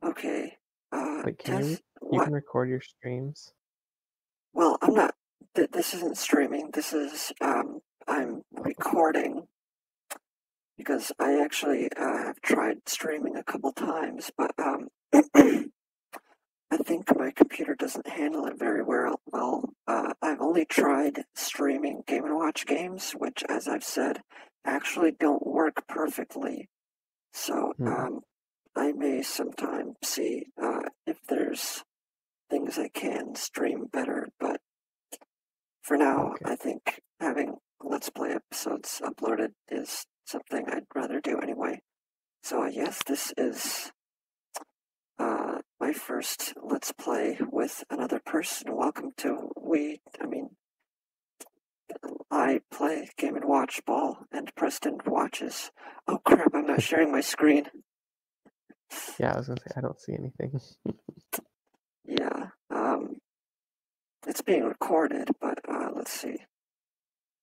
Okay. Wait, Test you what? can record your streams? Well, I'm not. This isn't streaming. This is I'm recording because I actually have tried streaming a couple times, but I think my computer doesn't handle it very well. I've only tried streaming Game and Watch games, which, as I've said, actually don't work perfectly. So I may sometime see if there's things I can stream better, but for now, Okay. I think having Let's Play episodes uploaded is something I'd rather do anyway. So yes, this is my first Let's Play with another person. Welcome to I play Game and Watch Ball, and Preston watches. Oh crap, I'm not sharing my screen. Yeah, I was gonna say, I don't see anything. Yeah, it's being recorded, but let's see.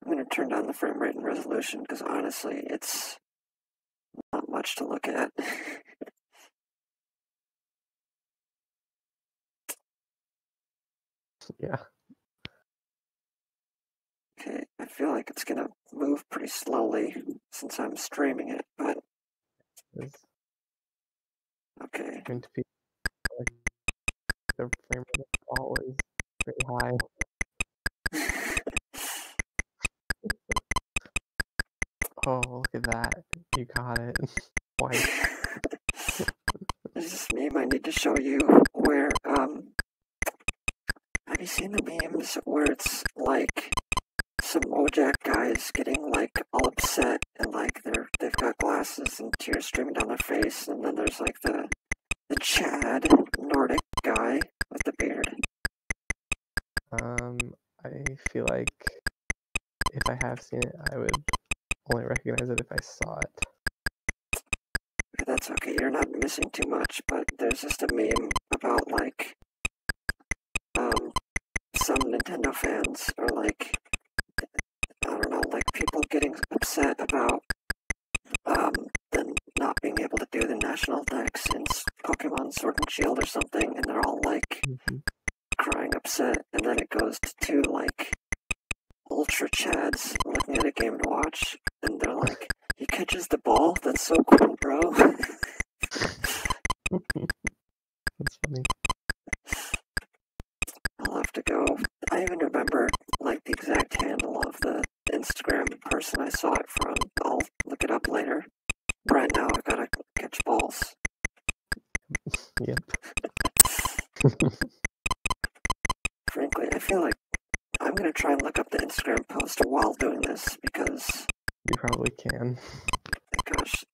I'm going to turn down the frame rate and resolution because honestly, it's not much to look at. Yeah. Okay, I feel like it's going to move pretty slowly since I'm streaming it, but It's okay. going to be like the frame rate is always pretty high. Oh, look at that. You got it. Twice. This meme I need to show you where, have you seen the memes where it's like some Mojack guys getting like all upset and like they've got glasses and tears streaming down their face, and then there's like the Chad Nordic guy with the beard. I feel like if I have seen it, I would only recognize it if I saw it. That's okay, you're not missing too much, but there's just a meme about like some Nintendo fans are like, I don't know, like people getting upset about them not being able to do the national dex in Pokemon Sword and Shield or something, and they're all like crying upset, and then it goes to like Ultra Chads looking at a Game and Watch, and they're like, he catches the ball? That's so cool, bro. That's funny. I'll have to go. I even remember like the exact handle of the Instagram person I saw it from. I'll look it up later. Right now, I gotta catch balls. Yep. Frankly, I feel like I'm gonna try and look up the Instagram post while doing this because you probably can. Gosh,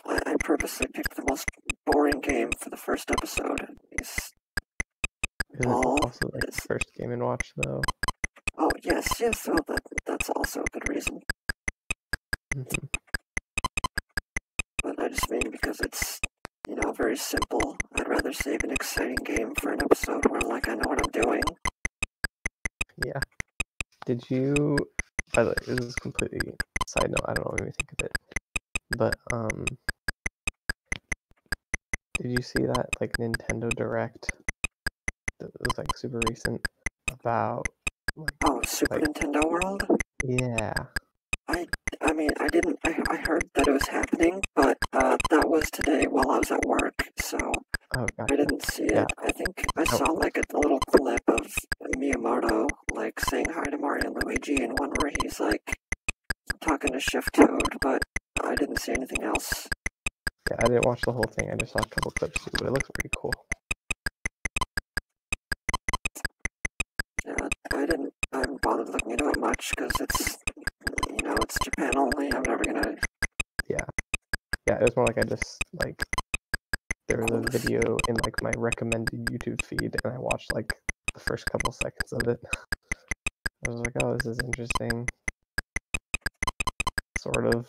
I purposely picked the most boring game for the first episode. Is it also like the first Game and Watch though? Oh yes, well that's also a good reason. But I just mean because it's, very simple. I'd rather save an exciting game for an episode where like I know what I'm doing. Yeah. Did you, by the way, this is completely side note, I don't know what you think of it, but did you see that like Nintendo Direct that was like super recent about like, Super Nintendo World? Yeah. I didn't. I heard that it was happening, but that was today while I was at work, so gotcha. I didn't see it. I think I saw like a little clip of Miyamoto like saying hi to Mario and Luigi, and one where he's like talking to Shift Toad, but I didn't see anything else. Yeah, I didn't watch the whole thing. I just saw a couple clips too, but it looks pretty cool. Yeah, I haven't bothered looking into it much because it's Japan only. I'm never gonna. Yeah, it was more like there was a video in like my recommended YouTube feed, and I watched like the first couple seconds of it. I was like, oh, this is interesting. Sort of.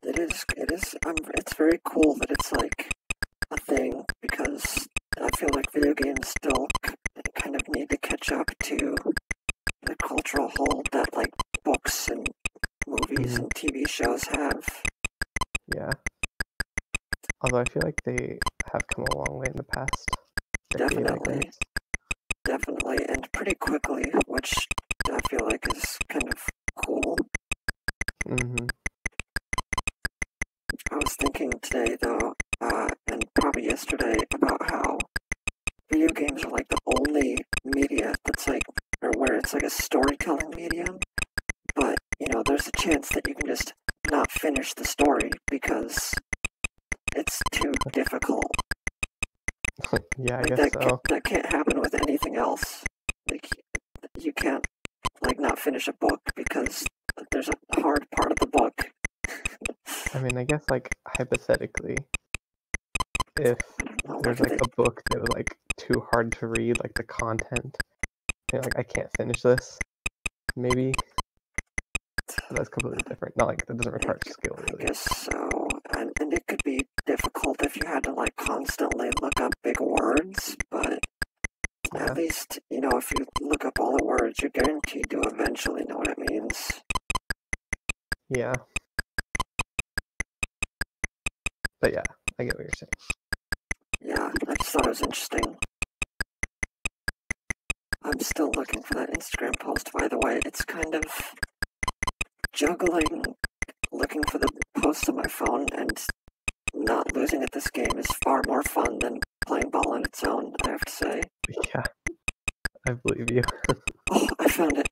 It is. It's very cool that it's like a thing because I feel like video games still kind of need to catch up to the cultural hold that like books and movies and TV shows have. Yeah. Although I feel like they have come a long way in the past decade, I Definitely. guess. Definitely, and pretty quickly, which I feel like is kind of cool. Mm-hmm. I was thinking today, though, and probably yesterday, about how video games are like the only media that's like, or where it's like a storytelling medium, but, you know, there's a chance that you can just not finish the story because it's too difficult. Yeah, I Like, guess so. that can't happen with anything else. Like, you can't, like, not finish a book because there's a hard part of the book. I mean, I guess, like, hypothetically, if Like, there's, like, a book that was, like, too hard to read, like, the content, you know, like, I can't finish this, maybe. But that's completely different. Not like that doesn't require skill, really. I guess so. And it could be difficult if you had to, like, constantly look up big words, but Yeah. at least, you know, if you look up all the words, you're guaranteed to eventually know what it means. Yeah. But yeah, I get what you're saying. Yeah, I just thought it was interesting. I'm still looking for that Instagram post, by the way. It's kind of juggling looking for the posts on my phone, and not losing at this game is far more fun than playing ball on its own, I have to say. Yeah, I believe you. Oh, I found it.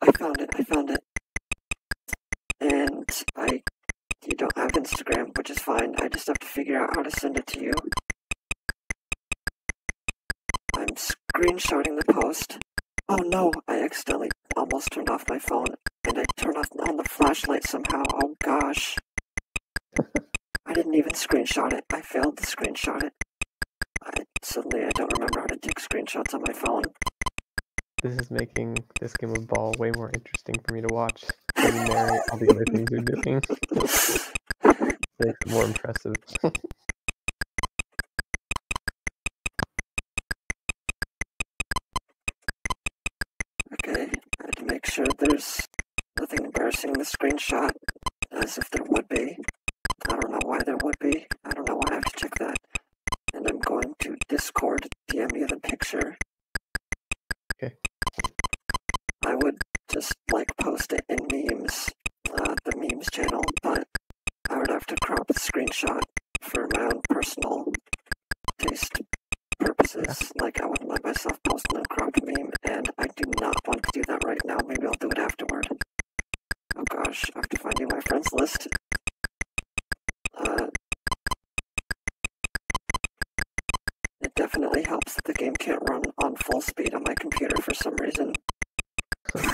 And you don't have Instagram, which is fine. I just have to figure out how to send it to you. I'm screenshotting the post. Oh no, I accidentally almost turned off my phone, and I turned on the flashlight somehow. Oh gosh. I didn't even screenshot it. I failed to screenshot it. Suddenly I don't remember how to take screenshots on my phone. This is making this game of ball way more interesting for me to watch. When you narrate all the other things you're doing. Makes it more impressive. Okay, I had to make sure there's nothing embarrassing in the screenshot, as if there would be. I don't know why there would be. I don't know why I have to check that. And I'm going to Discord DM you the picture. Okay. I would just, like, post it in memes, the memes channel, but I would have to crop the screenshot for my own personal taste purposes. Yeah. Like, I wouldn't let myself post an uncropped meme, and I do not want to do that right now. Maybe I'll do it afterward. Oh gosh, I have to find you my friends list. It definitely helps that the game can't run on full speed on my computer for some reason. Because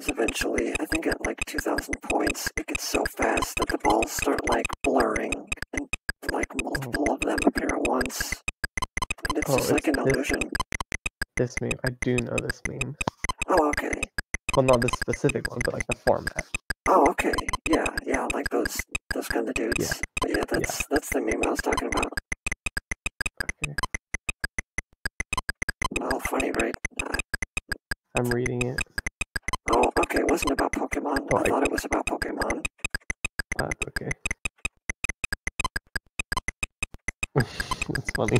eventually, I think at like 2,000 points, it gets so fast that the balls start like blurring and like multiple of them appear at once. And it's just like an illusion. This meme, I do know this meme. Oh, okay. Well, not this specific one, but like the format. Oh, okay. Yeah, like those kind of dudes. Yeah. But yeah, that's the meme I was talking about. Okay. Well, funny, right? I'm reading it. Oh, okay. It wasn't about Pokemon. Oh, I thought it was about Pokemon. Okay. That's funny.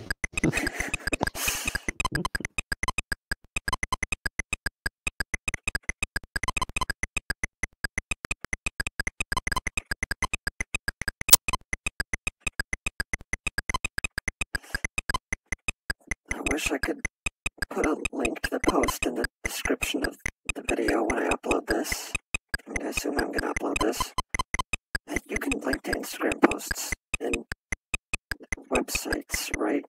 I wish I could put a link to the post in the description of the video when I upload this. I mean, I assume I'm going to upload this. You can link to Instagram posts in websites, right?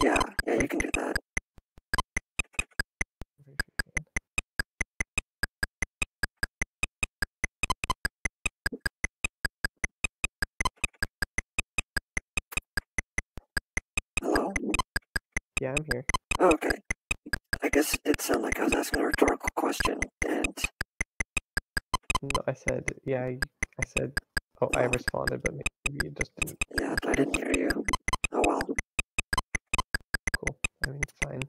Yeah, you can do that. Hello? Yeah, I'm here. Oh, okay. I guess it did sound like I was asking a rhetorical question, and... No, I said, yeah, I said, oh, I responded, but maybe you just didn't. Yeah, I didn't hear you. Oh, well. Cool. I mean, fine.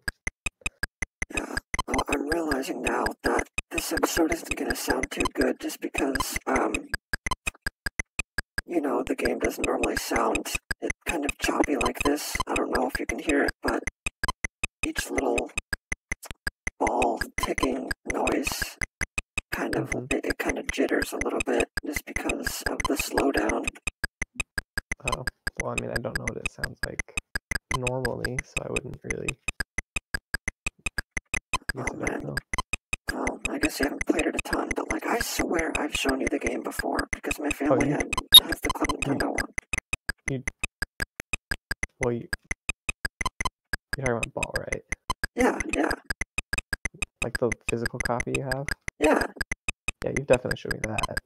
Yeah. Well, I'm realizing now that this episode isn't going to sound too good just because, the game doesn't normally sound it kind of choppy like this. I don't know if you can hear it, but each little ball ticking noise it kind of jitters a little bit just because of the slowdown. Oh, well, I mean, I don't know what it sounds like normally, so I wouldn't really. Oh man. Well, I guess you haven't played it a ton, but like I swear I've shown you the game before because my family has the Club Nintendo one. You're talking about Ball, right? Yeah. Like the physical copy you have? Yeah. Yeah, you've definitely showed me that.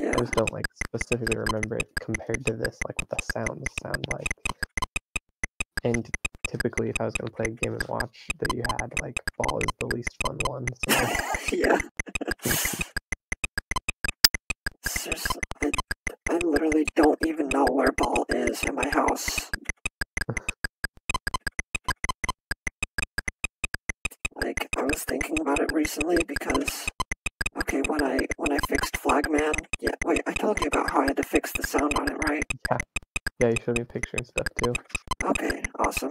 Yeah. I just don't like specifically remember it compared to this, like what the sounds sound like. And typically, if I was going to play a Game and Watch that you had, like Ball is the least fun one. So. Yeah. Seriously, I literally don't even know where Ball is in my house. Like, I was thinking about it recently because, okay, when I fixed Flagman, yeah, wait, I told you about how I had to fix the sound on it, right? Yeah, you showed me a picture and stuff too. Okay, awesome.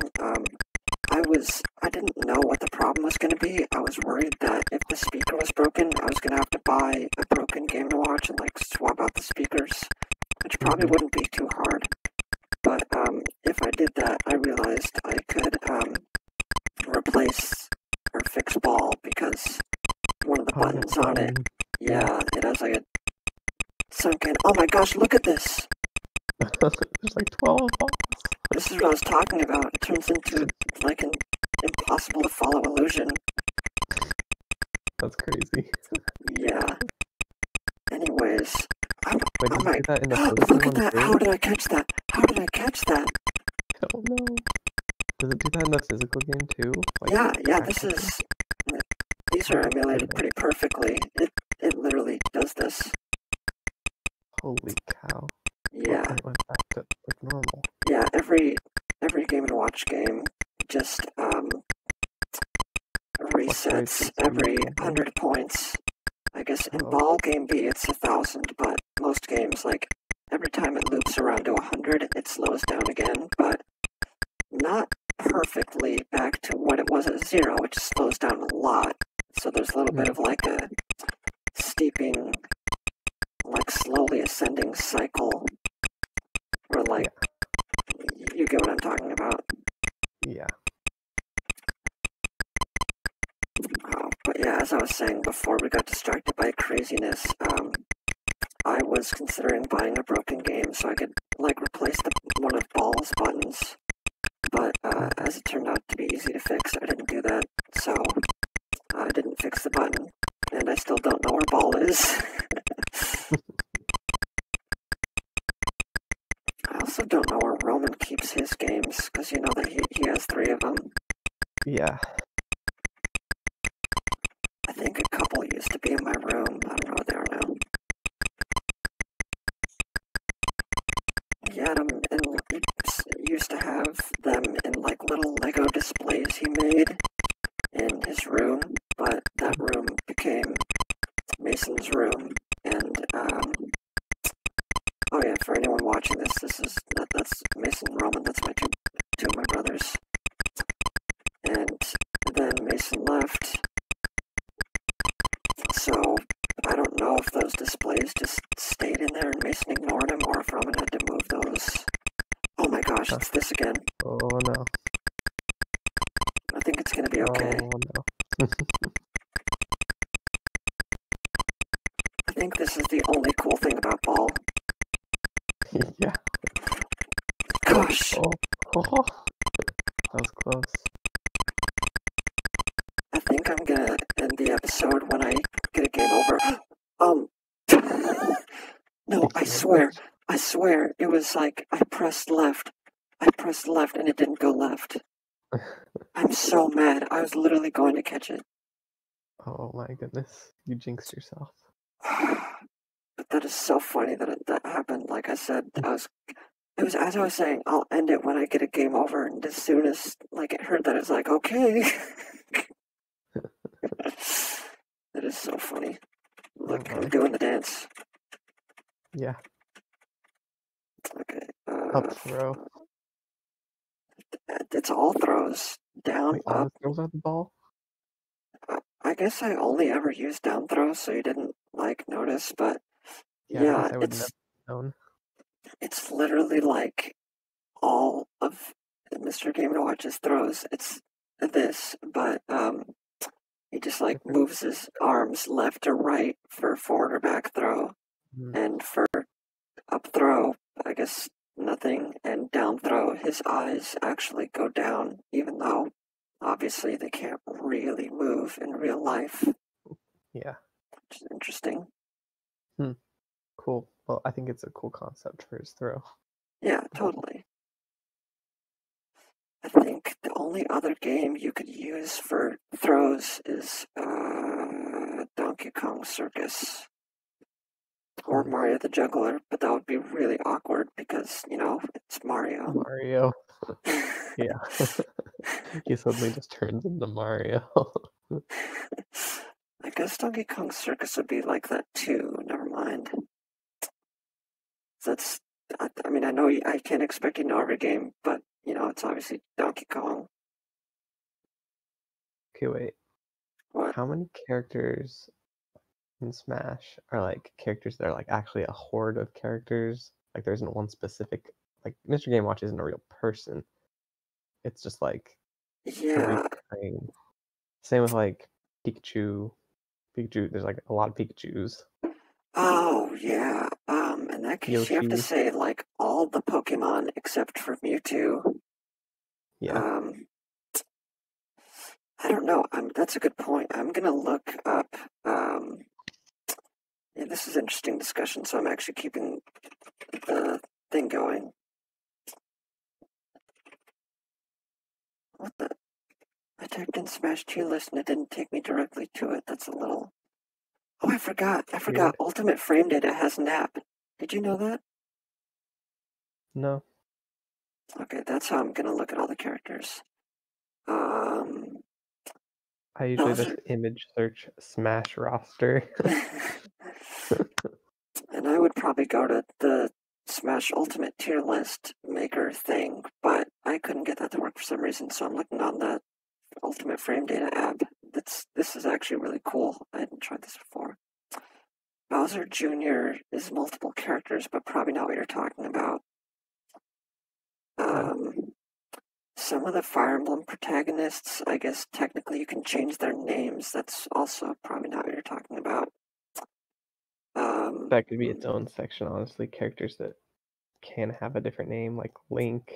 I didn't know what the problem was going to be. I was worried that if the speaker was broken, I was going to have to buy a broken Game & Watch and like swap out the speakers, which probably wouldn't be too hard. But if I did that, I realized I could replace or fix Ball because one of the buttons on it, it has like a sunken. Oh my gosh, look at this! There's like 12 balls. This is what I was talking about. It turns into like an impossible to follow illusion. That's crazy. Yeah. Anyways, Wait, did you do that in the look at that! Too? How did I catch that? I don't know. Does it do that in the physical game too? Like, yeah. These are emulated pretty perfectly. It literally does this. Holy cow! Yeah. Well, it went back to like normal. Yeah, every Game & Watch game just resets every 100 points. I guess in Ball Game B it's 1,000, but most games, like, every time it loops around to 100, it slows down again, but not perfectly back to what it was at 0, which slows down a lot. So there's a little bit of like a steeping, like slowly ascending cycle where like, you get what I'm talking about. Yeah. But yeah, as I was saying before we got distracted by craziness, I was considering buying a broken game so I could like replace one of Ball's buttons. But as it turned out to be easy to fix, I didn't do that. So I didn't fix the button, and I still don't know where Ball is. I also don't know where Roman keeps his games, because you know that he has 3 of them. Yeah. I think a couple used to be in my room. I don't know where they are now. He had them he used to have them in like little Lego displays he made in his room, but that room became Mason's room, and oh yeah, for anyone watching this, that's Mason and Roman. That's my two of my brothers. And then Mason left, so I don't know if those displays just stayed in there and Mason ignored them, or if Roman had to move those. Oh my gosh, it's this again. Oh no. I think it's gonna be okay. Oh no. I think this is the only cool thing about Ball. Yeah. Gosh. Oh. That was close. I think I'm gonna end the episode when I get a game over. No, I swear, it was like I pressed left and it didn't go left. I'm so mad. I was literally going to catch it. Oh my goodness. You jinxed yourself. But that is so funny that happened. Like I said, it was as I was saying, I'll end it when I get a game over, and as soon as like it heard that, it's like, okay. That is so funny. Look, I'm doing the dance. Yeah. Okay. Up throw. It's all throws. Down, Wait, all up. the throws are the ball? I guess I only ever used down throws, so you didn't like notice, but Yeah, I yeah, guess I would never known. it's literally like all of Mr. Game & Watch's throws. It's this, but he just like Different. moves his arms left or right for forward or back throw, and for up throw, I guess nothing, and down throw, his eyes actually go down, even though obviously they can't really move in real life. Yeah. Which is interesting. Cool. Well, I think it's a cool concept for his throw. Yeah, totally. I think the only other game you could use for throws is Donkey Kong Circus or Mario the Juggler, but that would be really awkward because, it's Mario. Mario. Yeah. He suddenly just turns into Mario. I guess Donkey Kong Circus would be like that too. Never mind. I mean, I know I can't expect you to know every game, but, it's obviously Donkey Kong. Okay, wait. What? How many characters in Smash are like characters that are like actually a horde of characters? Like there isn't one specific, like Mr. Game Watch isn't a real person. It's just like Yeah. recurring. Same with like Pikachu. There's like a lot of Pikachus. Oh, yeah. In that case, you have to Yoshi. say, like, all the Pokemon except for Mewtwo. Yeah. I don't know. That's a good point. I'm gonna look up. Yeah, this is an interesting discussion, so I'm actually keeping the thing going. What the? I typed in Smash tier list and it didn't take me directly to it. That's a little. Oh, I forgot. Weird. Ultimate Frame Data has Nap. Did you know that? No. Okay, that's how I'm gonna look at all the characters. I usually Those just image search Smash roster. And I would probably go to the Smash Ultimate tier list maker thing, but I couldn't get that to work for some reason, so I'm looking on the Ultimate Frame Data app. This is actually really cool. I hadn't tried this before. Bowser Jr. is multiple characters, but probably not what you're talking about. Some of the Fire Emblem protagonists, I guess technically you can change their names. That's also probably not what you're talking about. That could be its own section, honestly. Characters that can have a different name, like Link,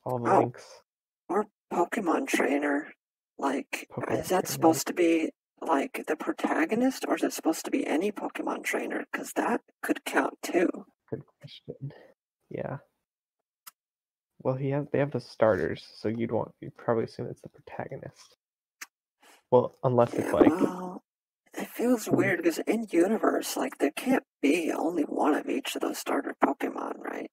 all the Links. Or Pokemon Trainer. Like, Pokemon is that Trainer. supposed to be like the protagonist, or is it supposed to be any Pokemon Trainer? Because that could count too. Good question. Yeah. Well, they have the starters, so you'd probably assume it's the protagonist. Well, unless it's like. Well, it feels weird because in universe, like there can't be only one of each of those starter Pokemon, right?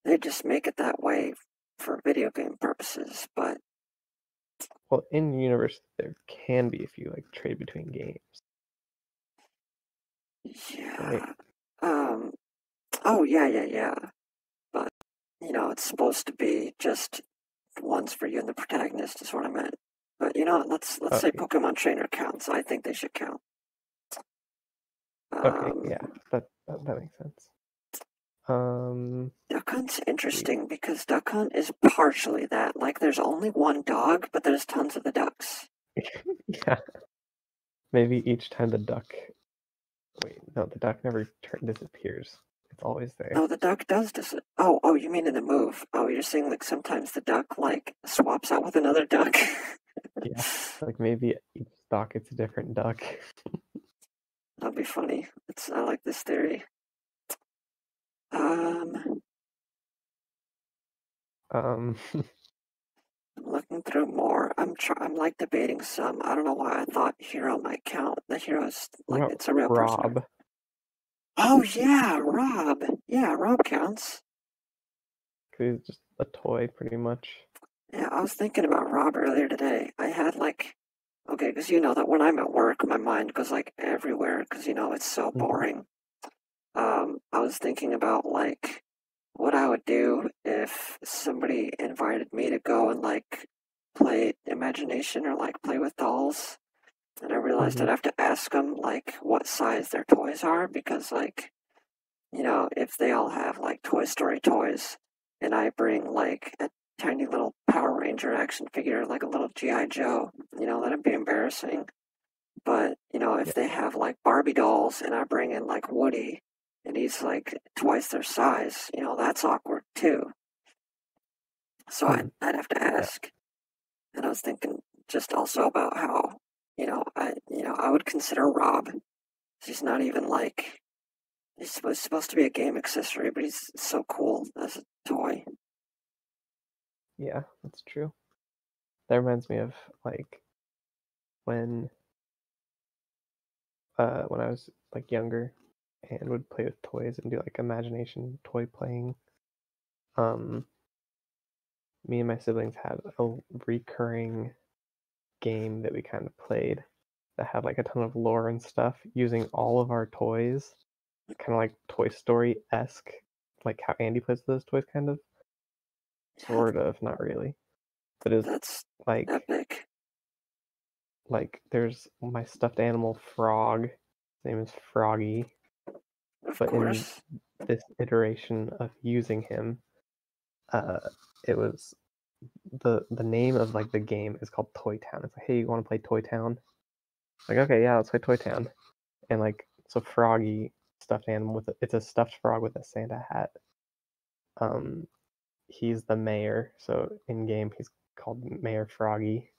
They just make it that way for video game purposes, but. Well, in universe, there can be if you like trade between games. Yeah. Right? Oh, yeah. But, it's supposed to be just ones for you and the protagonist is what I meant. But, let's say Pokemon Trainer counts. I think they should count. Okay, yeah, that makes sense. Duck Hunt's interesting because Duck Hunt is partially that. Like, there's only one dog, but there's tons of the ducks. Yeah. Maybe each time the duck. Wait, no, the duck never disappears. It's always there. No, the duck does disappear. Oh, you mean in the move? Oh, you're saying like sometimes the duck like swaps out with another duck. Yeah, like maybe each stock it's a different duck. That'd be funny. I like this theory. Looking through more. I'm like debating some. I don't know why I thought hero might count. The hero's like it's a real person. Rob. Oh yeah, Rob. Yeah, Rob counts. He's just a toy, pretty much. Yeah, I was thinking about Rob earlier today. I had okay, because you know that when I'm at work, my mind goes like everywhere because it's so boring. I was thinking about like what I would do if somebody invited me to go and like play imagination or like play with dolls. And I realized I'd have to ask them like what size their toys are because like, you know, if they all have like Toy Story toys and I bring like a tiny little Power Ranger action figure, like a little G.I. Joe, you know, that'd be embarrassing. But, you know, if Yeah. they have like Barbie dolls and I bring in like Woody and he's like twice their size, you know, that's awkward too. So I'd have to Yeah. ask. And I was thinking just also about how, I would consider Rob. He's not even like he's supposed to be a game accessory, but he's so cool as a toy. Yeah, that's true. That reminds me of like when when I was like younger and would play with toys and do like imagination toy playing. Um, Me and my siblings had a recurring game that we kind of played that had like a ton of lore and stuff using all of our toys, kind of like Toy Story-esque, like how Andy plays with those toys, kind of. Yeah, Sort of, not really. But it's that's like epic. there's my stuffed animal frog. His name is Froggy. Of But in course. this iteration of using him, uh, it was the name of like the game is called Toy Town. It's like, hey, you want to play Toy Town? Like, okay, yeah, let's play Toy Town. And like, so Froggy stuffed animal it's a stuffed frog with a Santa hat. Um, he's the mayor, so in game he's called Mayor Froggy.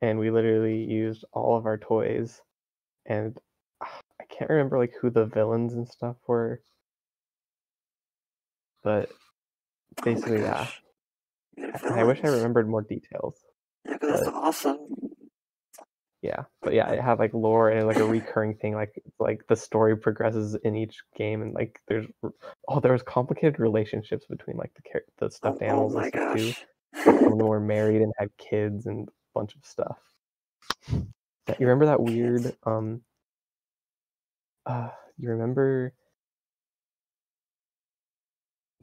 And we literally used all of our toys, and I can't remember like who the villains and stuff were, but Oh my basically, yeah. gosh. You got And I wish I villains. remembered more details, Yeah, 'cause that's but awesome. yeah, it had like lore and like a recurring thing, like the story progresses in each game, and like there was complicated relationships between like the stuffed Oh animals and my stuff too. gosh. Like some of them were married and had kids and a bunch of stuff. Yeah, you remember that Kids. weird you remember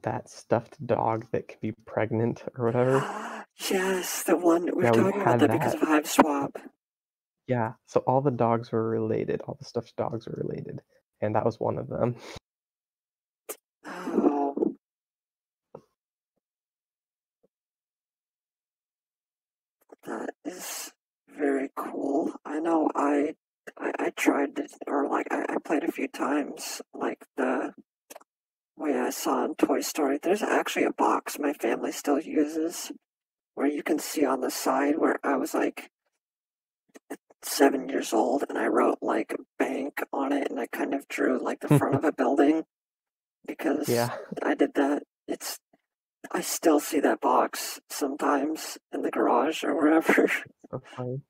that stuffed dog that can be pregnant or whatever? Yes, the one we were Yeah, we talking about had that because that. of Hive Swap. Yeah, so all the dogs were related. All the stuffed dogs were related, and that was one of them. Oh, that is very cool. I know I tried it, or like I played a few times, like the way I saw in Toy Story. There's actually a box my family still uses where you can see on the side where I was like 7 years old and I wrote like bank on it and I kind of drew like the front of a building because Yeah, I did that. I still see that box sometimes in the garage or wherever. so funny.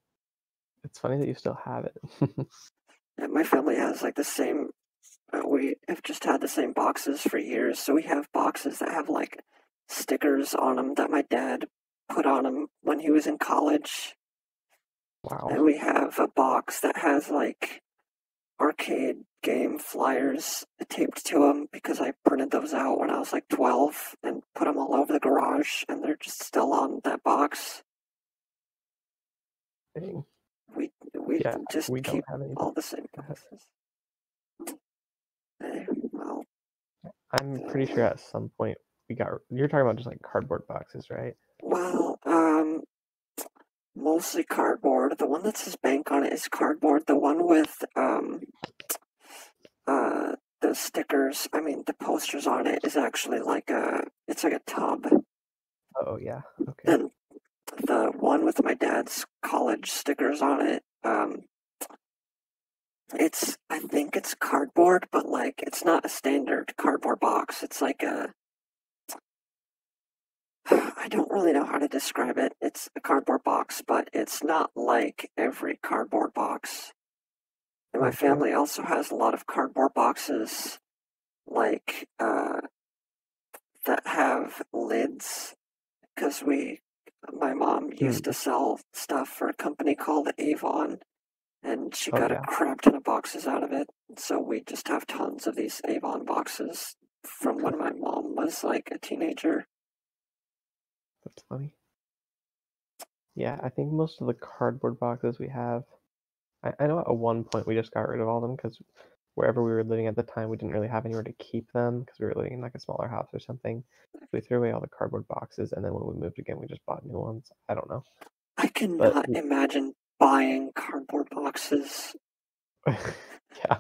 It's funny that you still have it. And my family has like the same. We have just had the same boxes for years, so we have boxes that have like stickers on them that my dad put on them when he was in college, and Wow. we have a box that has like arcade game flyers taped to them because I printed those out when I was like 12 and put them all over the garage, and they're just still on that box. Dang. We Yeah, just we don't keep have anything all the same like that. boxes. Well, I'm pretty sure at some point you're talking about just like cardboard boxes, right? well, mostly cardboard. The one that says bank on it is cardboard. The one with the stickers, I mean the posters on it is actually like it's like a tub. Oh yeah. Okay. And the one with my dad's college stickers on it, I think it's cardboard, but like it's not a standard cardboard box. It's like a I don't really know how to describe it. It's a cardboard box, but it's not like every cardboard box. And my Okay. family also has a lot of cardboard boxes, like that have lids, because my mom Hmm. used to sell stuff for a company called Avon, and she Oh got a yeah. crap ton of boxes out of it. So we just have tons of these Avon boxes from when my mom was like a teenager. That's funny. Yeah, I think most of the cardboard boxes we have, I know at one point we just got rid of all them because wherever we were living at the time, we didn't really have anywhere to keep them because we were living in like a smaller house or something. So we threw away all the cardboard boxes, and then when we moved again, we just bought new ones. I don't know. I cannot imagine buying cardboard boxes. Yeah.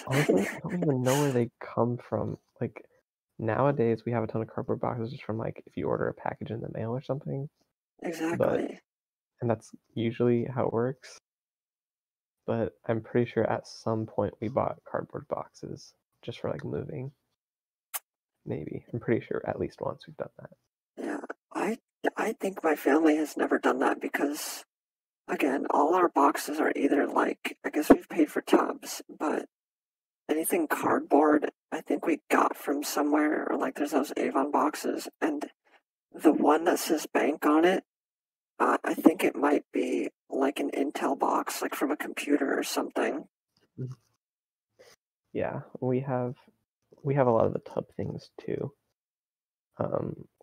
Honestly, I don't even know where they come from. Like, nowadays, we have a ton of cardboard boxes just from, like, if you order a package in the mail or something. Exactly. And that's usually how it works. But I'm pretty sure at some point we bought cardboard boxes just for, like, moving. Maybe. I'm pretty sure at least once we've done that. Yeah, I think my family has never done that because, again, all our boxes are either like, I guess we've paid for tubs, but anything cardboard, I think we got from somewhere, or like there's those Avon boxes, and the one that says bank on it, I think it might be like an Intel box, like from a computer or something. Yeah, we have a lot of the tub things too.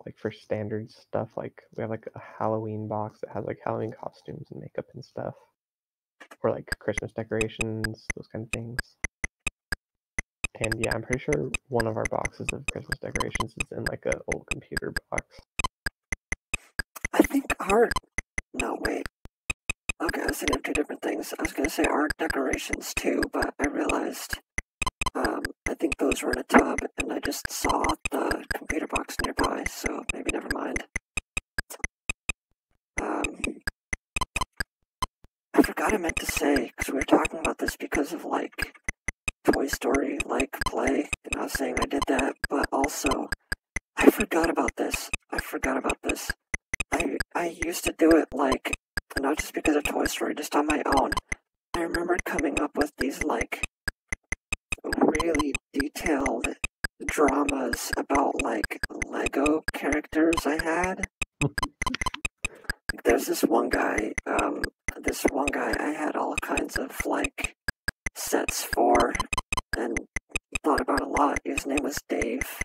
Like for standard stuff, like we have like a Halloween box that has like Halloween costumes and makeup and stuff, or like Christmas decorations, those kind of things. And yeah, I'm pretty sure one of our boxes of Christmas decorations is in like an old computer box. I think no, wait. Okay, I was thinking of two different things. I was going to say art decorations too, but I realized I think those were in a tub, and I just saw the computer box nearby, so maybe never mind. I forgot I meant to say, because we were talking about this because of like Toy Story like play, and I was saying I did that, but also I forgot about this. I used to do it like not just because of Toy Story, just on my own. I remember coming up with these like really detailed dramas about like Lego characters I had. There's this one guy I had all kinds of like sets for and thought about a lot. His name was Dave.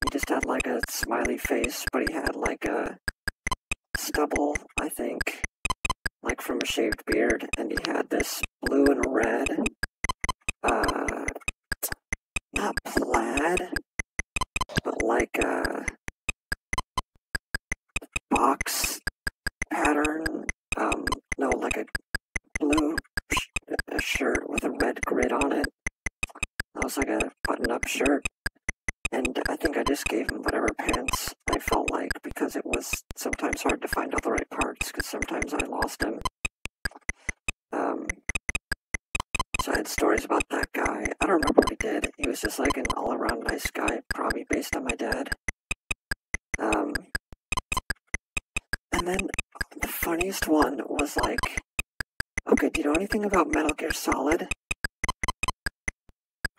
He just had like a smiley face, but he had like a stubble, I think, like from a shaved beard, and he had this blue and red, not plaid, but like a box pattern, no, like a blue shirt with a red grid on it. That was like a button-up shirt. And I think I just gave him whatever pants I felt like, because it was sometimes hard to find all the right parts, because sometimes I lost him. So I had stories about that guy. I don't remember what he did. He was just like an all-around nice guy, probably based on my dad. And then the funniest one was like, okay, do you know anything about Metal Gear Solid?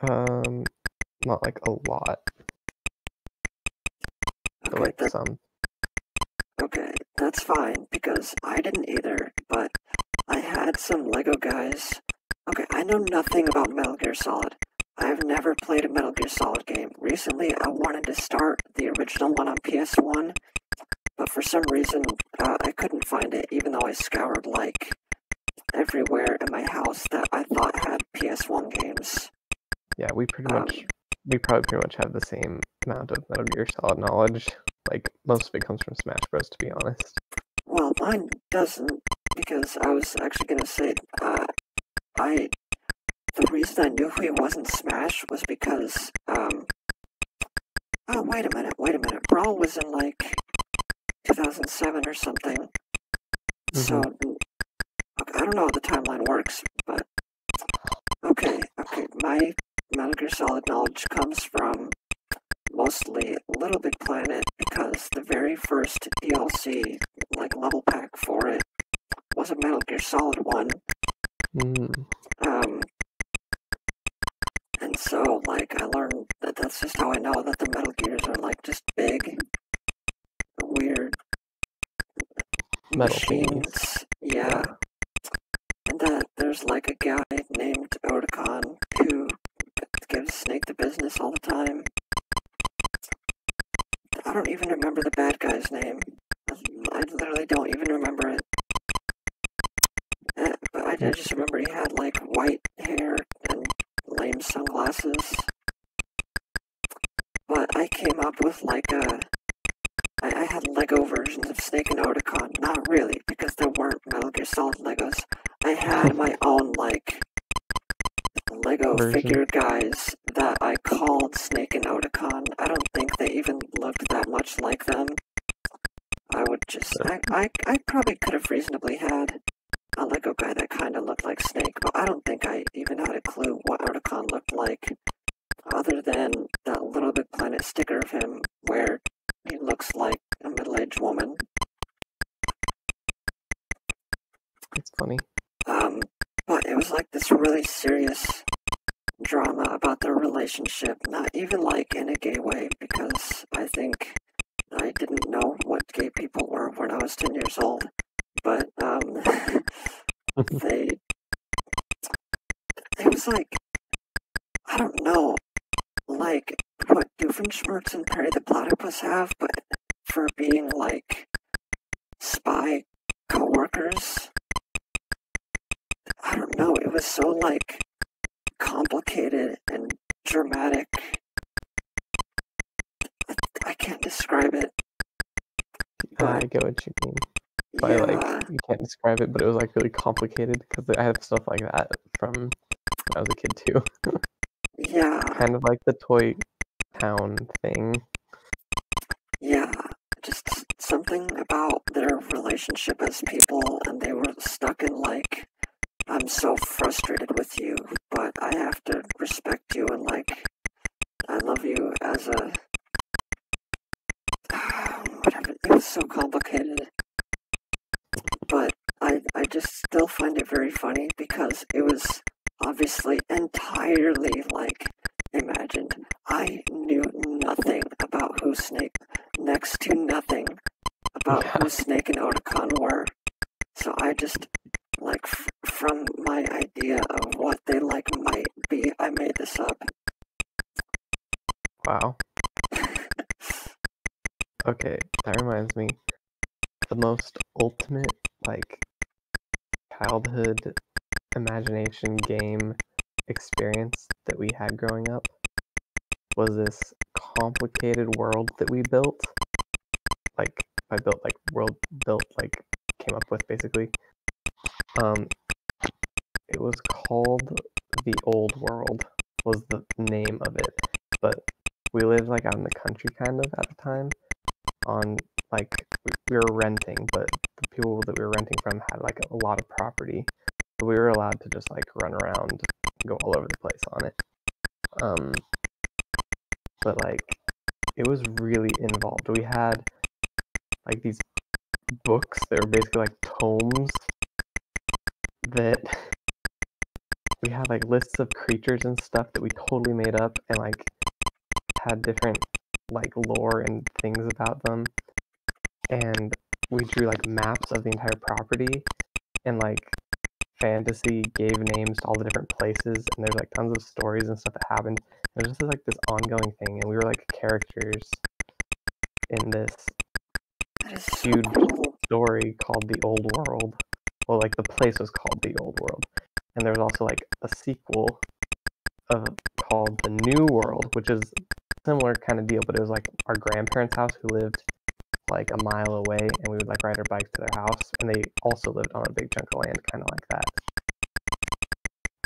Not like a lot. Okay, like some. Okay, that's fine, because I didn't either, but I had some Lego guys. Okay, I know nothing about Metal Gear Solid. I've never played a Metal Gear Solid game. Recently, I wanted to start the original one on PS1, but for some reason, I couldn't find it, even though I scoured, like, everywhere in my house that I thought had PS1 games. Yeah, we probably pretty much have the same amount of Metal Gear Solid knowledge. Like, most of it comes from Smash Bros, to be honest. Well, mine doesn't, because I was actually going to say, the reason I knew he wasn't Smash was because, oh, wait a minute, Brawl was in, like, 2007 or something, so, I don't know how the timeline works, but, okay, my Metal Gear Solid knowledge comes from mostly Little Big Planet, because the very first DLC, like level pack for it, was a Metal Gear Solid one. And so, like, I learned that's just how I know that the Metal Gears are, like, just big, weird metal machines. thingies. Yeah. And that there's, like, a guy named Otakon who gives Snake the business all the time. don't even remember the bad guy's name. I literally don't even remember it. But I just remember he had like white hair and lame sunglasses. But I came up with like I had Lego versions of Snake and Oticon. Not really, because there weren't Metal Gear Solid Legos. I had my own like Lego figure guys that I called Snake and Oticon. I don't think they even looked that much like them. I probably could have reasonably had a Lego guy that kind of looked like Snake, but I don't think I even had a clue what Oticon looked like, other than that Little Big Planet sticker of him where he looks like a middle-aged woman. It's funny. But it was like this really serious drama about their relationship, not even like in a gay way, because I think I didn't know what gay people were when I was 10 years old. But it was like, I don't know, like what Doofenshmirtz and Perry the Platypus have, but for being like spy co-workers. I don't know, it was so like complicated and dramatic. I can't describe it. I get what you mean. By like, you can't describe it, but it was like really complicated because I have stuff like that from when I was a kid too. Yeah. Kind of like the Toy Town thing. Yeah, just something about their relationship as people, and they were stuck in like, I'm so frustrated with you, but I have to respect you, and like, I love you as a... whatever, it was so complicated. But I just still find it very funny because it was obviously entirely like imagined. I knew nothing about who Snake, next to nothing about who Snake and Oticon were. So I just, like, from my idea of what they like might be, I made this up. Wow. Okay, that reminds me. The most ultimate, like, childhood imagination game experience that we had growing up was this complicated world that we built. Like, I built, like, world built, like, came up with, basically. It was called The Old World, was the name of it. But we lived, like, out in the country, kind of, at the time. On, like, we were renting, but the people that we were renting from had, like, a lot of property. So we were allowed to just, like, run around and go all over the place on it. But, like, it was really involved. We had, like, these books that were basically, like, tomes that we had, like, lists of creatures and stuff that we totally made up and, like, had different, like, lore and things about them. And we drew, like, maps of the entire property, and, like, fantasy gave names to all the different places, and there's, like, tons of stories and stuff that happened. It was just, like, this ongoing thing, and we were, like, characters in this huge story called The Old World. Well, like, the place was called The Old World. And there was also, like, a sequel called The New World, which is a similar kind of deal, but it was, like, our grandparents' house who lived, like, a mile away, and we would, like, ride our bikes to their house, and they also lived on a big chunk of land, kind of like that.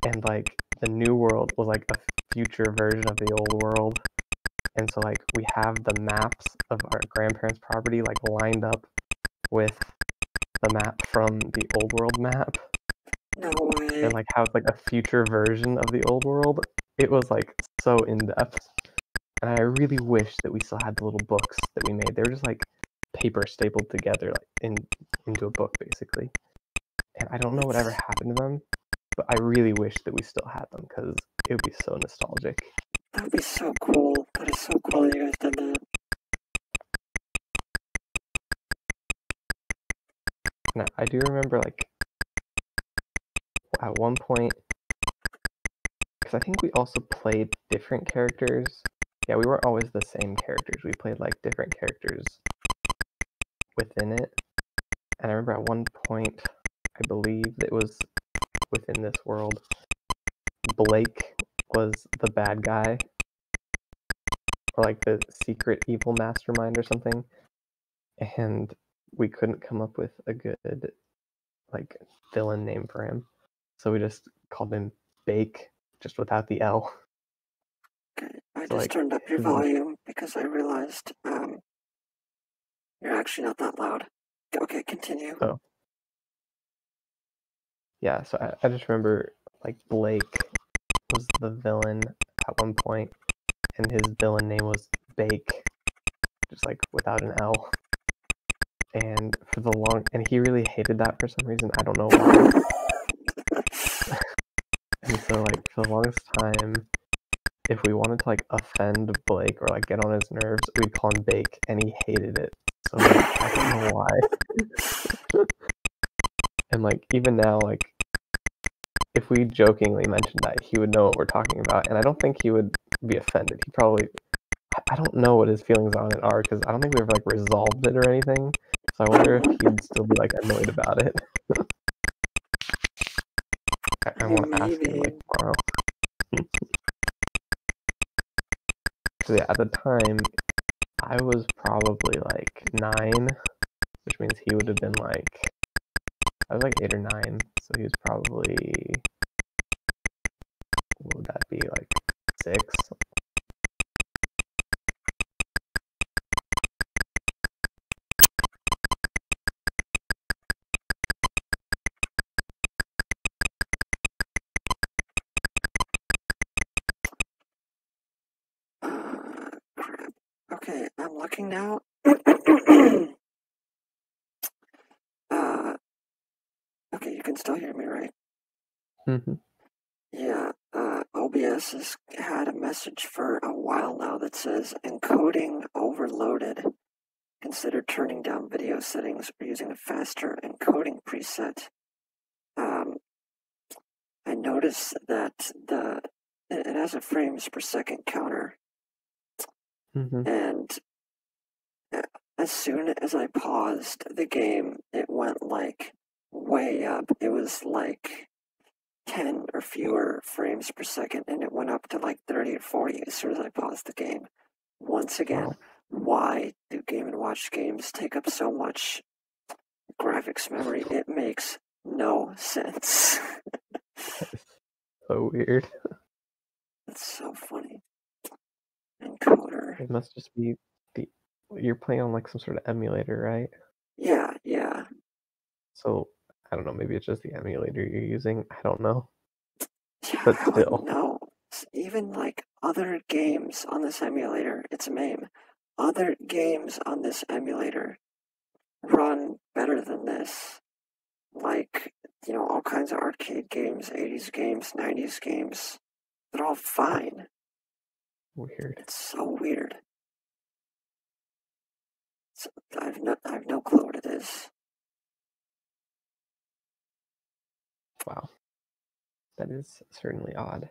And, like, The New World was, like, a future version of The Old World. And so, like, we have the maps of our grandparents' property, like, lined up with the map from the Old World map. No way. And, like, how it's, like, a future version of the Old World. It was, like, so in-depth. And I really wish that we still had the little books that we made. They were just, like, paper stapled together, like, into a book, basically. And I don't know whatever happened to them, but I really wish that we still had them, because it would be so nostalgic. That would be so cool. That is so cool that you guys did that. Now, I do remember, like, at one point, because I think we also played different characters, Yeah, we weren't always the same characters. We played like different characters within it. And I remember at one point, I believe it was within this world, Blake was the bad guy, or like the secret evil mastermind or something. And we couldn't come up with a good like villain name for him. So we just called him Bake, just without the L. Okay, I So, just like, turned up your his- volume because I realized you're actually not that loud. Okay, continue. Oh. Yeah, so I just remember like Blake was the villain at one point, and his villain name was Bake, just like without an L. And he really hated that for some reason. I don't know why. And so like for the longest time, if we wanted to like offend Blake or like get on his nerves, we'd call him Bake, and he hated it. So like, I don't know why. And like even now, like if we jokingly mentioned that, he would know what we're talking about, and I don't think he would be offended. He probably, I don't know what his feelings on it are, because I don't think we ever like resolved it or anything. So I wonder if he'd still be like annoyed about it. I want to ask him like tomorrow. So yeah, at the time, I was probably like 9, which means he would have been like, I was like 8 or 9, so he was probably, what would that be, like 6? Crap. Okay, I'm looking now. Okay, you can still hear me, right? Mm-hmm. Yeah, OBS has had a message for a while now that says encoding overloaded. Consider turning down video settings or using a faster encoding preset. I noticed that it has a frames per second counter, and as soon as I paused the game, it went like way up. It was like 10 or fewer frames per second, and it went up to like 30 or 40 as soon as I paused the game. Once again, why do Game & Watch games take up so much graphics memory? It makes no sense. So weird. It's so funny. Encoder. It must just be you're playing on like some sort of emulator, right? Yeah. So I don't know, maybe it's just the emulator you're using. I don't know. Yeah, But I still. wouldn't know. Even like other games on this emulator, it's MAME. Other games on this emulator run better than this. Like, all kinds of arcade games, 80s games, 90s games. They're all fine. Weird. It's so weird. I have no clue what it is. Wow. That is certainly odd.